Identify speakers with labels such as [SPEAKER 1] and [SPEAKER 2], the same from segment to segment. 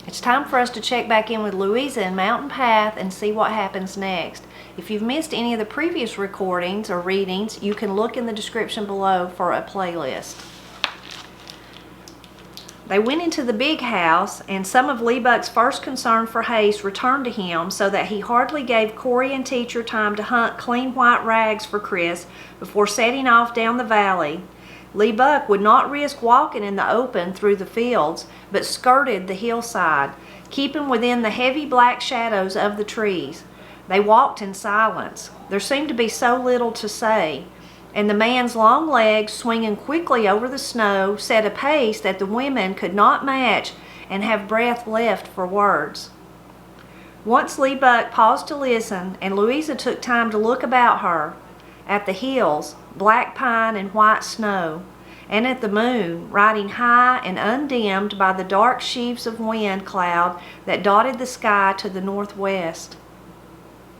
[SPEAKER 1] It's time for us to check back in with Louisa in Mountain Path and see what happens next. If you've missed any of the previous recordings or readings, you can look in the description below for a playlist. They went into the big house, and some of Lee Buck's first concern for haste returned to him, so that he hardly gave Corey and Teacher time to hunt clean white rags for Chris before setting off down the valley. Lee Buck would not risk walking in the open through the fields, but skirted the hillside, keeping within the heavy black shadows of the trees. They walked in silence. There seemed to be so little to say, and the man's long legs, swinging quickly over the snow, set a pace that the women could not match and have breath left for words. Once Lee Buck paused to listen, and Louisa took time to look about her, at the hills, black pine and white snow, and at the moon, riding high and undimmed by the dark sheaves of wind cloud that dotted the sky to the northwest.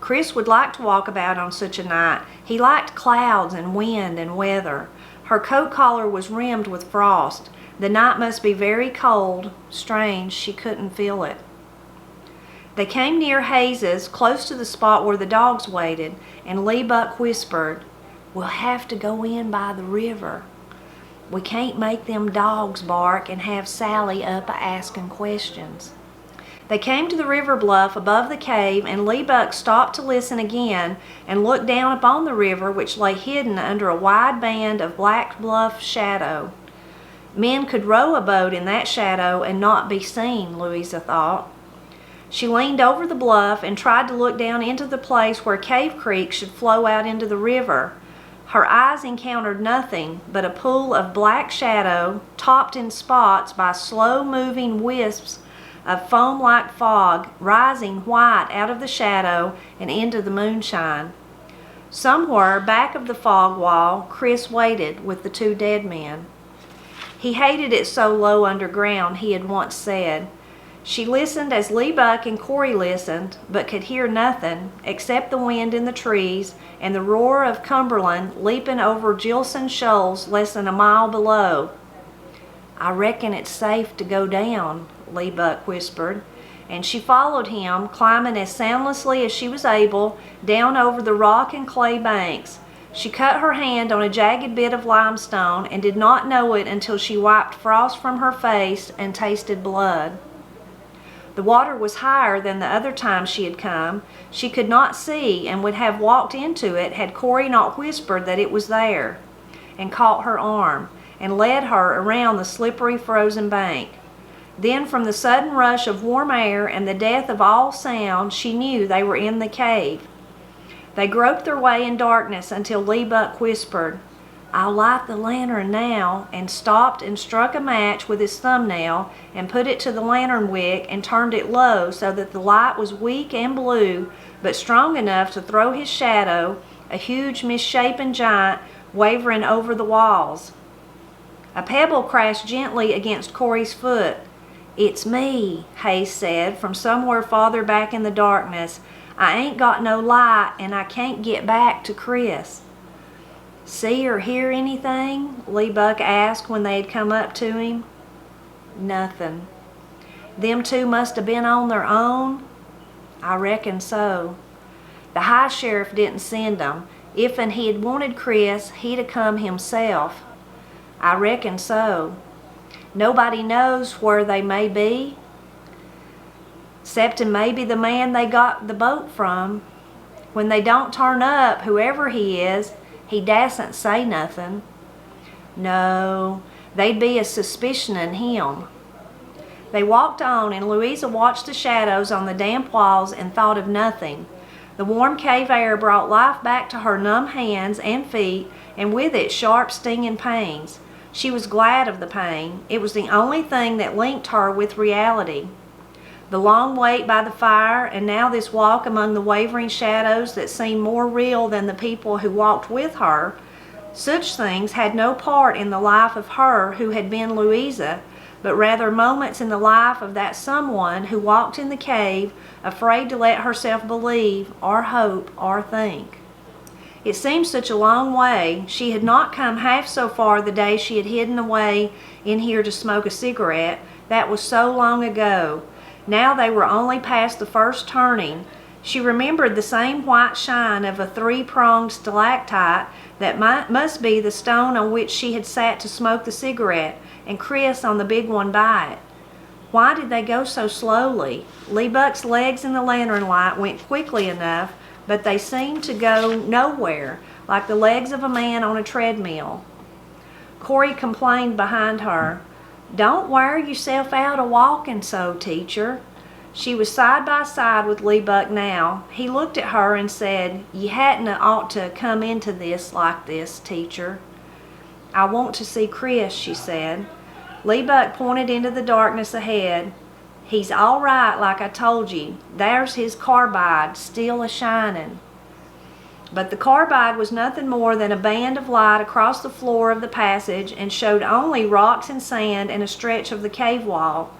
[SPEAKER 1] Chris would like to walk about on such a night. He liked clouds and wind and weather. Her coat collar was rimmed with frost. The night must be very cold. Strange, she couldn't feel it. They came near Hayes's, close to the spot where the dogs waited, and Lee Buck whispered, "We'll have to go in by the river. We can't make them dogs bark and have Sally up asking questions." They came to the river bluff above the cave, and Lee Buck stopped to listen again and looked down upon the river, which lay hidden under a wide band of black bluff shadow. Men could row a boat in that shadow and not be seen, Louisa thought. She leaned over the bluff and tried to look down into the place where Cave Creek should flow out into the river. Her eyes encountered nothing but a pool of black shadow, topped in spots by slow-moving wisps of foam-like fog, rising white out of the shadow and into the moonshine. Somewhere back of the fog wall, Chris waited with the two dead men. He hated it so low underground, he had once said. She listened as Lee Buck and Corey listened, but could hear nothing except the wind in the trees and the roar of Cumberland leaping over Gilson Shoals less than a mile below. "I reckon it's safe to go down," Lee Buck whispered, and she followed him, climbing as soundlessly as she was able down over the rock and clay banks. She cut her hand on a jagged bit of limestone and did not know it until she wiped frost from her face and tasted blood. The water was higher than the other time she had come. She could not see and would have walked into it had Corey not whispered that it was there, and caught her arm and led her around the slippery frozen bank. Then from the sudden rush of warm air and the death of all sound, she knew they were in the cave. They groped their way in darkness until Lee Buck whispered, "I'll light the lantern now," and stopped and struck a match with his thumbnail and put it to the lantern wick and turned it low so that the light was weak and blue, but strong enough to throw his shadow, a huge misshapen giant, wavering over the walls. A pebble crashed gently against Corey's foot. "It's me," Hayes said from somewhere farther back in the darkness. "I ain't got no light, and I can't get back to Chris." "See or hear anything?" Lee Buck asked when they had come up to him. "Nothing." "Them two must have been on their own?" "I reckon so. The high sheriff didn't send 'em. If'n he'd wanted Chris, he'd have come himself." "I reckon so. Nobody knows where they may be?" "'Ceptin' maybe the man they got the boat from. When they don't turn up, whoever he is, he dassn't say nothing." "No, they'd be a suspicionin' him." They walked on, and Louisa watched the shadows on the damp walls and thought of nothing. The warm cave air brought life back to her numb hands and feet, and with it sharp stinging pains. She was glad of the pain. It was the only thing that linked her with reality. The long wait by the fire, and now this walk among the wavering shadows that seemed more real than the people who walked with her, such things had no part in the life of her who had been Louisa, but rather moments in the life of that someone who walked in the cave, afraid to let herself believe or hope or think. It seemed such a long way. She had not come half so far the day she had hidden away in here to smoke a cigarette. That was so long ago. Now they were only past the first turning. She remembered the same white shine of a three-pronged stalactite that must be the stone on which she had sat to smoke the cigarette, and Chris on the big one by it. Why did they go so slowly? Lee Buck's legs in the lantern light went quickly enough, but they seemed to go nowhere, like the legs of a man on a treadmill. Corey complained behind her, "Don't wear yourself out a-walking so, teacher." She was side by side with Lee Buck now. He looked at her and said, "You hadn't ought to come into this like this, teacher." "I want to see Chris," she said. Lee Buck pointed into the darkness ahead. "He's all right, like I told you. There's his carbide, still a-shining." But the carbide was nothing more than a band of light across the floor of the passage and showed only rocks and sand and a stretch of the cave wall.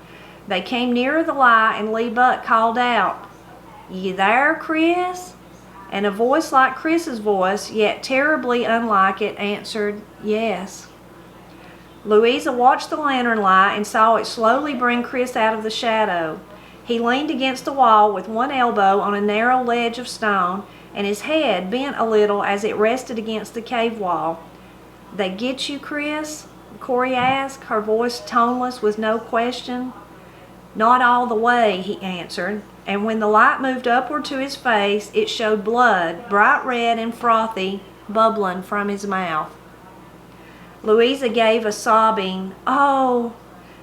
[SPEAKER 1] They came nearer the light and Lee Buck called out, "You there, Chris?" And a voice like Chris's voice, yet terribly unlike it, answered, "Yes." Louisa watched the lantern light and saw it slowly bring Chris out of the shadow. He leaned against the wall with one elbow on a narrow ledge of stone, and his head bent a little as it rested against the cave wall. "They get you, Chris?" Corey asked, her voice toneless with no question. "Not all the way," he answered, and when the light moved upward to his face, it showed blood, bright red and frothy, bubbling from his mouth. Louisa gave a sobbing, "Oh,"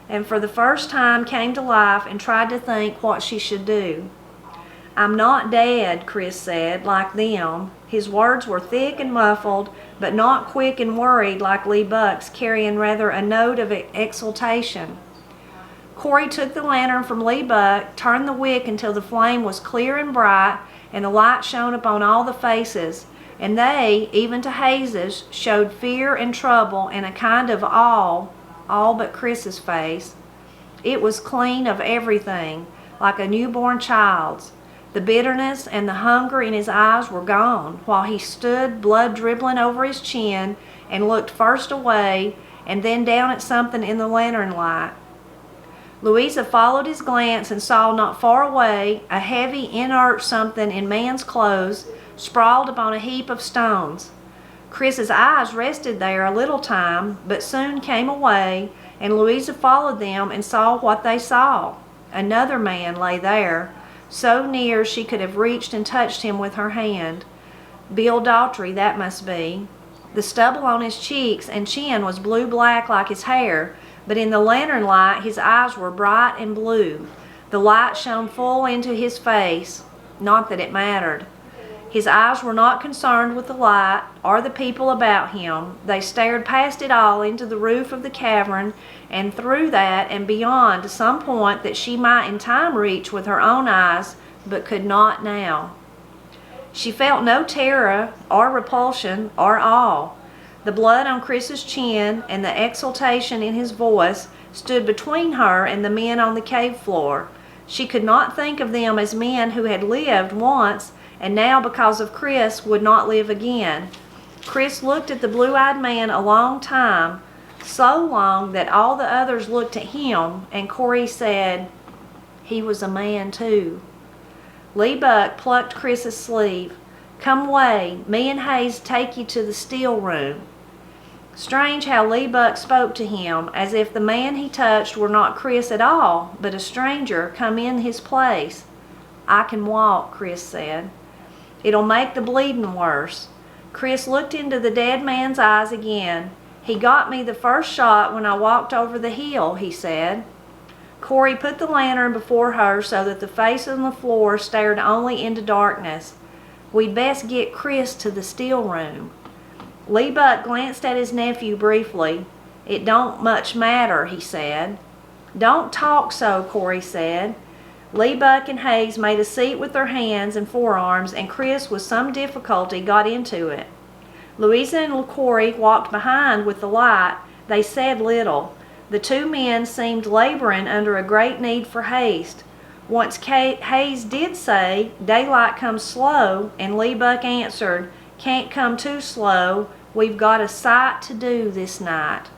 [SPEAKER 1] and for the first time came to life and tried to think what she should do. "I'm not dead," Chris said, like them. His words were thick and muffled, but not quick and worried like Lee Buck's, carrying rather a note of exultation. Corey took the lantern from Lee Buck, turned the wick until the flame was clear and bright, and the light shone upon all the faces, and they, even to Hayes's, showed fear and trouble and a kind of awe, all but Chris's face. It was clean of everything, like a newborn child's. The bitterness and the hunger in his eyes were gone, while he stood, blood dribbling over his chin, and looked first away and then down at something in the lantern light. Louisa followed his glance and saw not far away a heavy, inert something in man's clothes sprawled upon a heap of stones. Chris's eyes rested there a little time, but soon came away, and Louisa followed them and saw what they saw. Another man lay there, so near she could have reached and touched him with her hand. Bill Daughtry, that must be. The stubble on his cheeks and chin was blue-black like his hair, but in the lantern light his eyes were bright and blue. The light shone full into his face, not that it mattered. His eyes were not concerned with the light or the people about him. They stared past it all into the roof of the cavern, and through that and beyond to some point that she might in time reach with her own eyes, but could not now. She felt no terror or repulsion or awe. The blood on Chris's chin and the exultation in his voice stood between her and the men on the cave floor. She could not think of them as men who had lived once and now, because of Chris, would not live again. Chris looked at the blue-eyed man a long time, so long that all the others looked at him, and Corey said, "He was a man too." Lee Buck plucked Chris's sleeve. "Come away, me and Hayes take you to the still room." Strange how Lee Buck spoke to him, as if the man he touched were not Chris at all, but a stranger come in his place. "I can walk," Chris said. "It'll make the bleeding worse." Chris looked into the dead man's eyes again. "He got me the first shot when I walked over the hill," he said. Corey put the lantern before her so that the face on the floor stared only into darkness. "We'd best get Chris to the still room." Lee Buck glanced at his nephew briefly. "It don't much matter," he said. "Don't talk so," Corey said. Lee Buck and Hayes made a seat with their hands and forearms, and Chris with some difficulty got into it. Louisa and Corey walked behind with the light. They said little. The two men seemed laboring under a great need for haste. Once Hayes did say, "Daylight comes slow," and Lee Buck answered, "Can't come too slow. We've got a sight to do this night."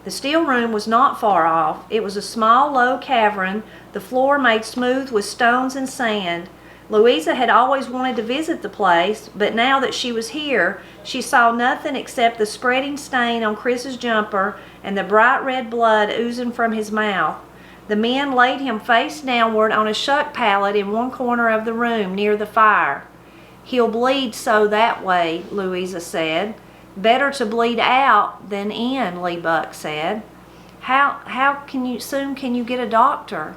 [SPEAKER 1] The still room was not far off. It was a small, low cavern, the floor made smooth with stones and sand. Louisa had always wanted to visit the place, but now that she was here, she saw nothing except the spreading stain on Chris's jumper and the bright red blood oozing from his mouth. The men laid him face downward on a shuck pallet in one corner of the room near the fire. "He'll bleed so that way," Louisa said. "Better to bleed out than in," Lee Buck said. How soon can you get a doctor?"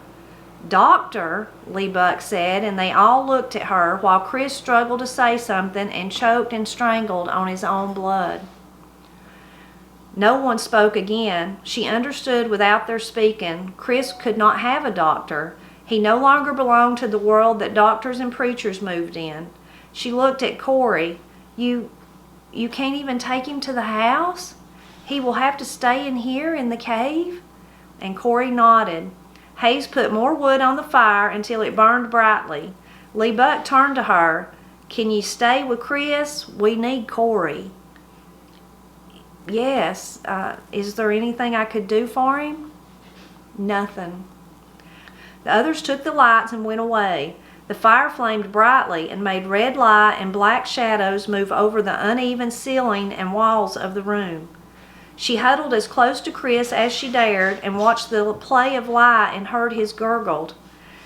[SPEAKER 1] "Doctor?" Lee Buck said, and they all looked at her while Chris struggled to say something and choked and strangled on his own blood. No one spoke again. She understood without their speaking. Chris could not have a doctor. He no longer belonged to the world that doctors and preachers moved in. She looked at Corey. You can't even take him to the house? He will have to stay in here in the cave?" And Corey nodded. Hayes put more wood on the fire until it burned brightly. Lee Buck turned to her. "Can you stay with Chris? We need Corey." "Yes. Is there anything I could do for him?" "Nothing." The others took the lights and went away. The fire flamed brightly and made red light and black shadows move over the uneven ceiling and walls of the room. She huddled as close to Chris as she dared and watched the play of light and heard his gurgled,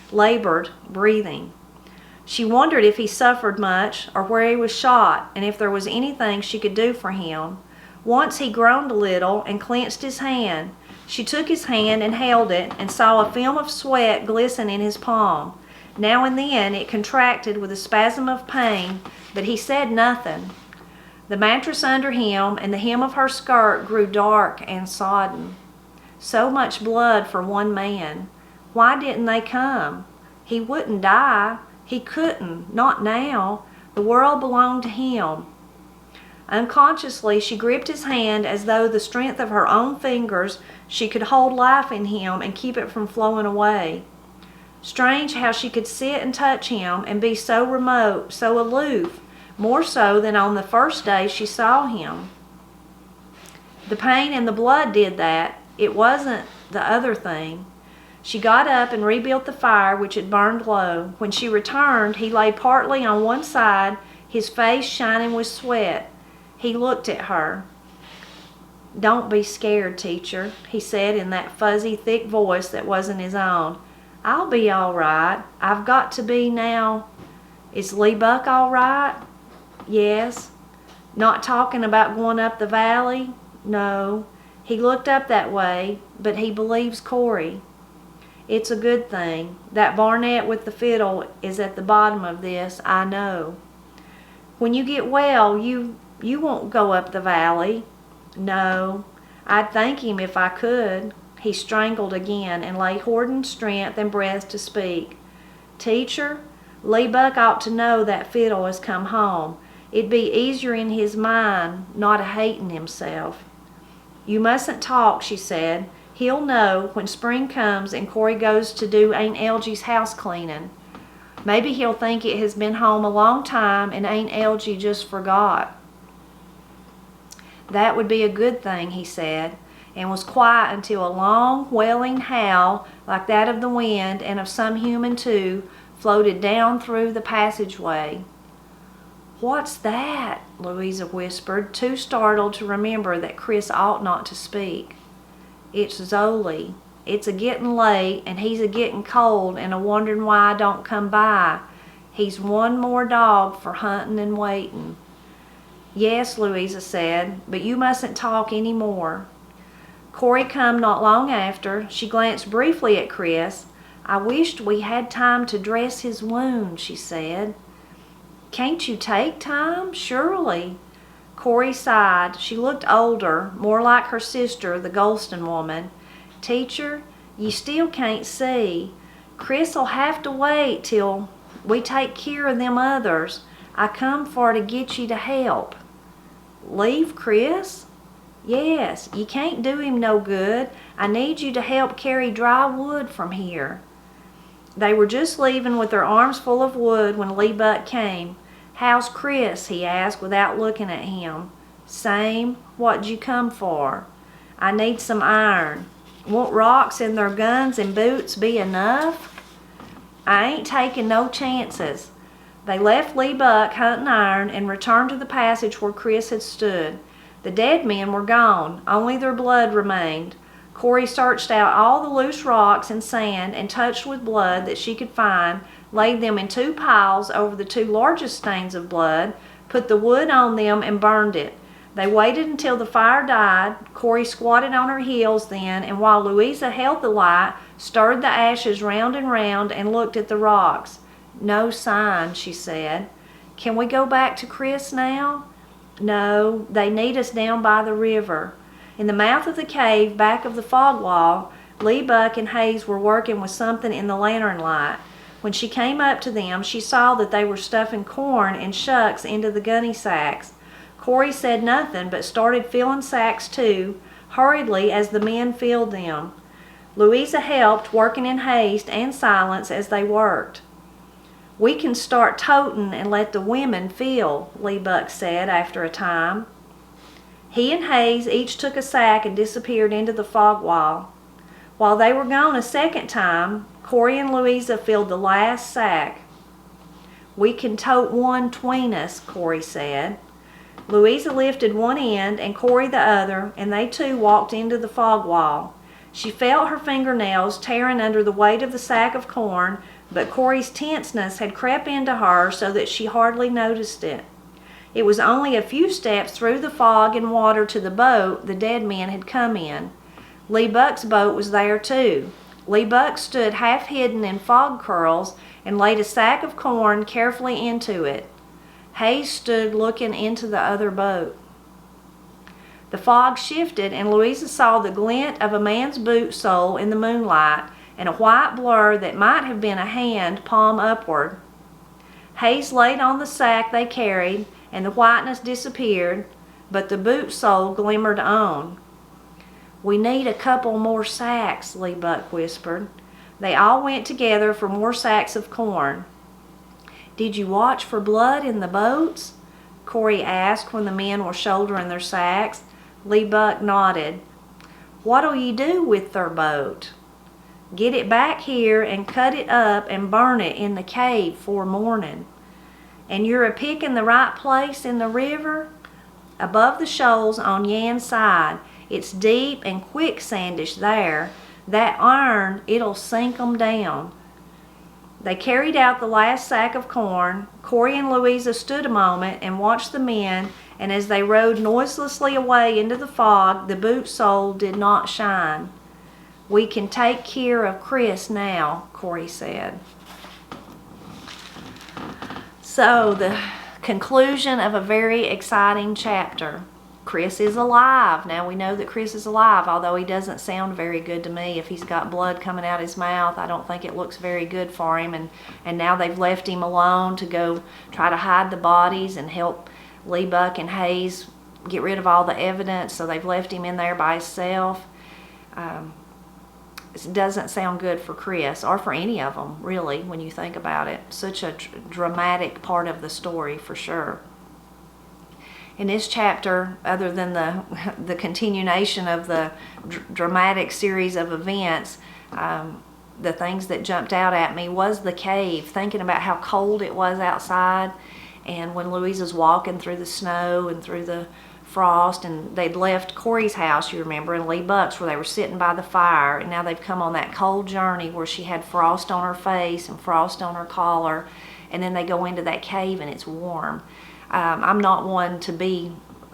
[SPEAKER 1] labored breathing. She wondered if he suffered much or where he was shot and if there was anything she could do for him. Once he groaned a little and clenched his hand. She took his hand and held it and saw a film of sweat glisten in his palm. Now and then it contracted with a spasm of pain, but he said nothing. The mattress under him and the hem of her skirt grew dark and sodden. So much blood for one man. Why didn't they come? He wouldn't die. He couldn't. Not now. The world belonged to him. Unconsciously, she gripped his hand as though the strength of her own fingers she could hold life in him and keep it from flowing away. Strange how she could sit and touch him and be so remote, so aloof, more so than on the first day she saw him. The pain and the blood did that. It wasn't the other thing. She got up and rebuilt the fire, which had burned low. When she returned, he lay partly on one side, his face shining with sweat. He looked at her. "Don't be scared, teacher," he said in that fuzzy, thick voice that wasn't his own. "I'll be all right. I've got to be now." "Is Lee Buck all right?" "Yes." "Not talking about going up the valley?" "No. He looked up that way, but he believes Corey." "It's a good thing. That Barnett with the fiddle is at the bottom of this, I know." "When you get well, you won't go up the valley?" "No. I'd thank him if I could." He strangled again and lay hoarding strength and breath to speak. "Teacher, Lee Buck ought to know that fiddle has come home. It'd be easier in his mind, not a hating himself." "You mustn't talk," she said. "He'll know when spring comes and Corey goes to do Aunt Elgie's house cleaning. Maybe he'll think it has been home a long time and Aunt Elgie just forgot." "That would be a good thing," he said, and was quiet until a long, wailing howl, like that of the wind and of some human too, floated down through the passageway. "What's that?" Louisa whispered, too startled to remember that Chris ought not to speak. "It's Zoley. It's a-getting late, and he's a-getting cold and a-wondering why I don't come by. He's one more dog for hunting and waiting." "Yes," Louisa said, "but you mustn't talk any more." Corey come not long after. She glanced briefly at Chris. "I wished we had time to dress his wound," she said. "Can't you take time? Surely." Corey sighed. She looked older, more like her sister, the Golston woman. "Teacher, you still can't see. Chris'll have to wait till we take care of them others. I come for to get you to help." "Leave Chris?" "Yes, you can't do him no good. I need you to help carry dry wood from here." They were just leaving with their arms full of wood when Lee Buck came. "How's Chris?" he asked without looking at him. "Same. What'd you come for?" I need some iron. Won't rocks in their guns and boots be enough? I ain't taking no chances. They left Lee Buck hunting iron and returned to the passage where Chris had stood. The dead men were gone. Only their blood remained. Corey searched out all the loose rocks and sand and, touched with blood that she could find, laid them in 2 piles over the 2 largest stains of blood, put the wood on them, and burned it. They waited until the fire died. Corey squatted on her heels then, and while Louisa held the light, stirred the ashes round and round and looked at the rocks. No sign, she said. Can we go back to Chris now? No, they need us down by the river. In the mouth of the cave, back of the fog wall, Lee Buck and Hayes were working with something in the lantern light. When she came up to them, she saw that they were stuffing corn and shucks into the gunny sacks. Corey said nothing, but started filling sacks too, hurriedly as the men filled them. Louisa helped, working in haste and silence as they worked. We can start toting and let the women fill, Lee Buck said after a time. He and Hayes each took a sack and disappeared into the fog wall. While they were gone a second time, Corey and Louisa filled the last sack. We can tote one 'tween us, Corey said. Louisa lifted one end and Corey the other, and they too walked into the fog wall. She felt her fingernails tearing under the weight of the sack of corn, but Corey's tenseness had crept into her so that she hardly noticed it. It was only a few steps through the fog and water to the boat the dead men had come in. Lee Buck's boat was there too. Lee Buck stood half hidden in fog curls and laid a sack of corn carefully into it. Hayes stood looking into the other boat. The fog shifted and Louisa saw the glint of a man's boot sole in the moonlight and a white blur that might have been a hand palm upward. Hayes laid on the sack they carried and the whiteness disappeared, but the boot sole glimmered on. We need a couple more sacks, Lee Buck whispered. They all went together for more sacks of corn. Did you watch for blood in the boats? Corey asked when the men were shouldering their sacks. Lee Buck nodded. What'll you do with their boat? Get it back here and cut it up and burn it in the cave 'fore morning. And you're a-picking the right place in the river? Above the shoals on Yan's side. It's deep and quicksandish there. That iron, it'll sink 'em down. They carried out the last sack of corn. Corey and Louisa stood a moment and watched the men, and as they rode noiselessly away into the fog, the boot sole did not shine. We can take care of Chris now, Corey said. So, the conclusion of a very exciting chapter. Chris is alive. Now we know that Chris is alive, although he doesn't sound very good to me. If he's got blood coming out his mouth, I don't think it looks very good for him. And now they've left him alone to go try to hide the bodies and help Lee Buck and Hayes get rid of all the evidence, so they've left him in there by himself. It doesn't sound good for Chris, or for any of them, really, when you think about it. Such a dramatic part of the story, for sure. In this chapter, other than the continuation of the dramatic series of events, the things that jumped out at me was the cave, thinking about how cold it was outside, and when Louisa's walking through the snow and through the frost, and they'd left Corey's house, you remember, and Lee Buck's, where they were sitting by the fire, and now they've come on that cold journey where she had frost on her face and frost on her collar, and then they go into that cave and it's warm. I'm not one to be,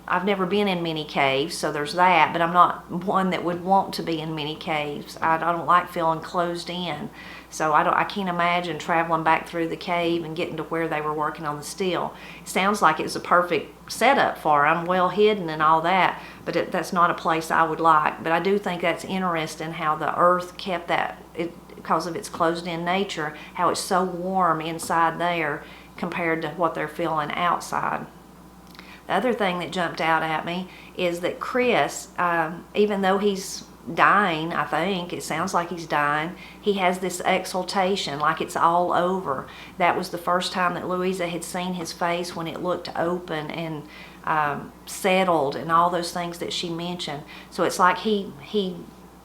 [SPEAKER 1] I've never been in many caves, so there's that, but I'm not one that would want to be in many caves. I don't like feeling closed in, so I can't imagine traveling back through the cave and getting to where they were working on the steel. It sounds like it's a perfect setup for them, well hidden and all that, but that's not a place I would like. But I do think that's interesting how the earth kept that, because of its closed-in nature, how it's so warm inside there compared to what they're feeling outside. The other thing that jumped out at me is that Chris, even though he's dying, I think. It sounds like he's dying. He has this exultation, like it's all over. That was the first time that Louisa had seen his face, when it looked open and settled and all those things that she mentioned. So it's like he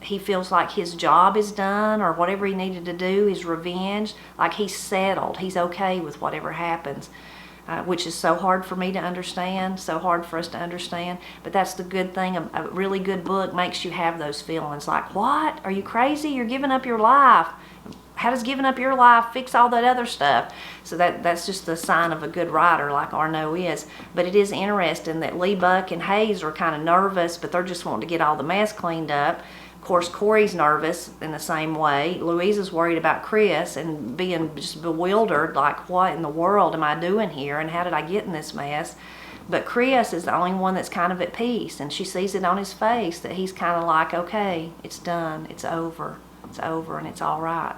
[SPEAKER 1] feels like his job is done, or whatever he needed to do, his revenge, like he's settled. He's okay with whatever happens. Which is so hard for me to understand, so hard for us to understand. But that's the good thing. A really good book makes you have those feelings like, what? Are you crazy? You're giving up your life. How does giving up your life fix all that other stuff? So that's just the sign of a good writer, like Arnow is. But it is interesting that Lee Buck and Hayes are kind of nervous, but they're just wanting to get all the mess cleaned up. Of course, Corey's nervous in the same way. Louisa's worried about Chris and being just bewildered, like, what in the world am I doing here, and how did I get in this mess? But Chris is the only one that's kind of at peace, and she sees it on his face that he's kind of like, okay, it's done, it's over, and it's all right.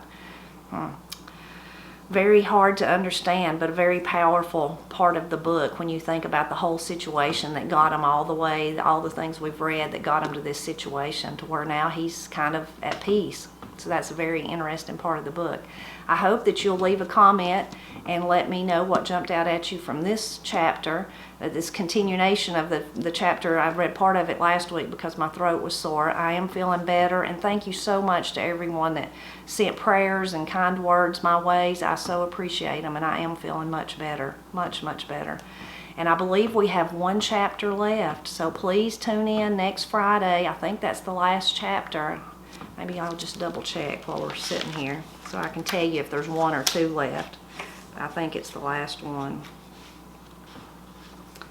[SPEAKER 1] Very hard to understand, but a very powerful part of the book when you think about the whole situation that got him all the way, all the things we've read that got him to this situation, to where now he's kind of at peace. So that's a very interesting part of the book. I hope that you'll leave a comment and let me know what jumped out at you from this chapter, this continuation of the chapter. I read part of it last week because my throat was sore. I am feeling better, and thank you so much to everyone that sent prayers and kind words my ways. I so appreciate them, and I am feeling much better, much, much better. And I believe we have one chapter left, so please tune in next Friday. I think that's the last chapter. Maybe I'll just double check while we're sitting here so I can tell you if there's one or two left. I think it's the last one.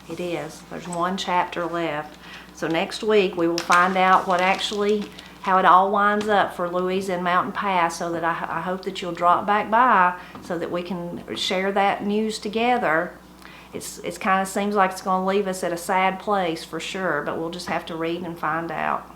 [SPEAKER 1] It is. There's one chapter left. So next week we will find out how it all winds up for Louisa and Mountain Pass, so that I hope that you'll drop back by so that we can share that news together. It's kind of seems like it's going to leave us at a sad place for sure, but we'll just have to read and find out.